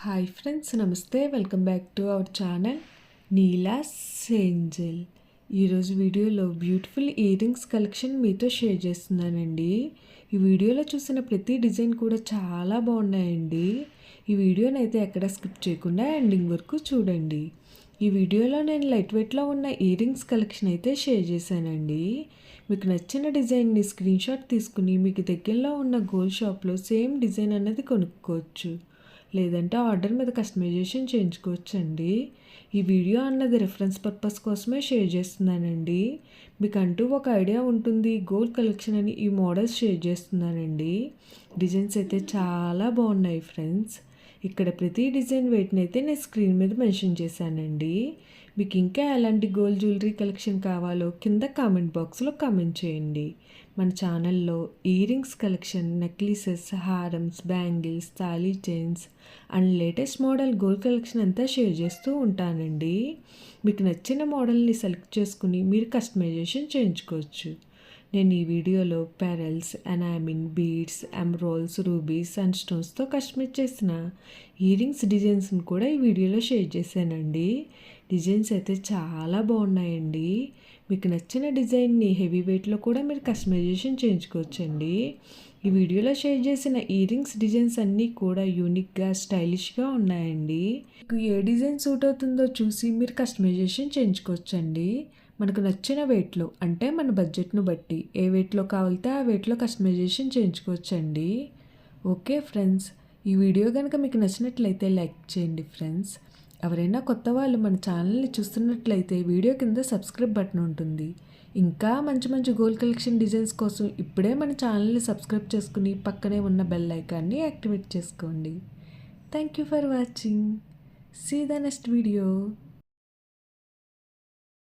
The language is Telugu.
హాయ్ ఫ్రెండ్స్, నమస్తే. Welcome back to our channel Neela's Angel. ఈరోజు వీడియోలో బ్యూటిఫుల్ ఇయర్ రింగ్స్ కలెక్షన్ మీతో షేర్ చేస్తున్నానండి. ఈ వీడియోలో చూసిన ప్రతి డిజైన్ కూడా చాలా బాగున్నాయండి. ఈ వీడియోని అయితే ఎక్కడ స్కిప్ చేయకుండా ఎండింగ్ వరకు చూడండి. ఈ వీడియోలో నేను లైట్ వెయిట్లో ఉన్న ఇయర్ రింగ్స్ కలెక్షన్ అయితే షేర్ చేశానండి. మీకు నచ్చిన డిజైన్ని స్క్రీన్ షాట్ తీసుకుని మీకు దగ్గరలో ఉన్న గోల్డ్ షాప్లో సేమ్ డిజైన్ అన్నది కొనుక్కోవచ్చు, లేదంటే ఆర్డర్ మీద కస్టమైజేషన్ చేయించుకోవచ్చండి. ఈ వీడియో అన్నది రిఫరెన్స్ పర్పస్ కోసమే షేర్ చేస్తున్నానండి. మీకు అంటూ ఒక ఐడియా ఉంటుంది గోల్డ్ కలెక్షన్ అని ఈ మోడల్స్ షేర్ చేస్తున్నానండి. డిజైన్స్ అయితే చాలా బాగున్నాయి ఫ్రెండ్స్. ఇక్కడ ప్రతి డిజైన్ వెయిట్ని అయితే నేను స్క్రీన్ మీద మెన్షన్ చేశానండి. మీకు ఇంకా ఎలాంటి గోల్డ్ జ్యువెలరీ కలెక్షన్ కావాలో కింద కామెంట్ బాక్స్లో కామెంట్ చేయండి. మన ఛానల్లో ఇయర్ రింగ్స్ కలెక్షన్, నెక్లెసెస్, హారమ్స్, బ్యాంగిల్స్, తాళీ chains and latest model gold collection అంతా షేర్ చేస్తూ ఉంటానండి. మీకు నచ్చిన మోడల్ని సెలెక్ట్ చేసుకుని మీరు కస్టమైజేషన్ చేయించుకోవచ్చు. నేను ఈ వీడియోలో pearls, enamel, beads, emeralds, rubies and స్టోన్స్తో కస్టమైజ్ చేసిన ఇయర్ రింగ్స్ డిజైన్స్ని కూడా ఈ వీడియోలో షేర్ చేశానండి. డిజైన్స్ అయితే చాలా బాగున్నాయండి. మీకు నచ్చిన డిజైన్ని హెవీ వెయిట్లో కూడా మీరు కస్టమైజేషన్ చేయించుకోవచ్చండి. ఈ వీడియోలో షేర్ చేసిన ఇయర్ రింగ్స్ డిజైన్స్ అన్నీ కూడా యూనిక్గా, స్టైలిష్గా ఉన్నాయండి. మీకు ఏ డిజైన్ సూట్ అవుతుందో చూసి మీరు కస్టమైజేషన్ చేయించుకోవచ్చండి. మనకు నచ్చిన వెయిట్లో, అంటే మన బడ్జెట్ను బట్టి ఏ వెయిట్లో కావాలితే ఆ వెయిట్లో కస్టమైజేషన్ చేయించుకోవచ్చండి. ఓకే ఫ్రెండ్స్, ఈ వీడియో కనుక మీకు నచ్చినట్లయితే లైక్ చేయండి ఫ్రెండ్స్. ఎవరైనా కొత్త వాళ్ళు మన ఛానల్ని చూస్తున్నట్లయితే వీడియో కింద సబ్స్క్రైబ్ బటన్ ఉంటుంది. ఇంకా మంచి మంచి గోల్డ్ కలెక్షన్ డిజైన్స్ కోసం ఇప్పుడే మన ఛానల్ని సబ్స్క్రైబ్ చేసుకుని పక్కనే ఉన్న బెల్ ఐకాన్ని యాక్టివేట్ చేసుకోండి. Thank you for watching. See the next video.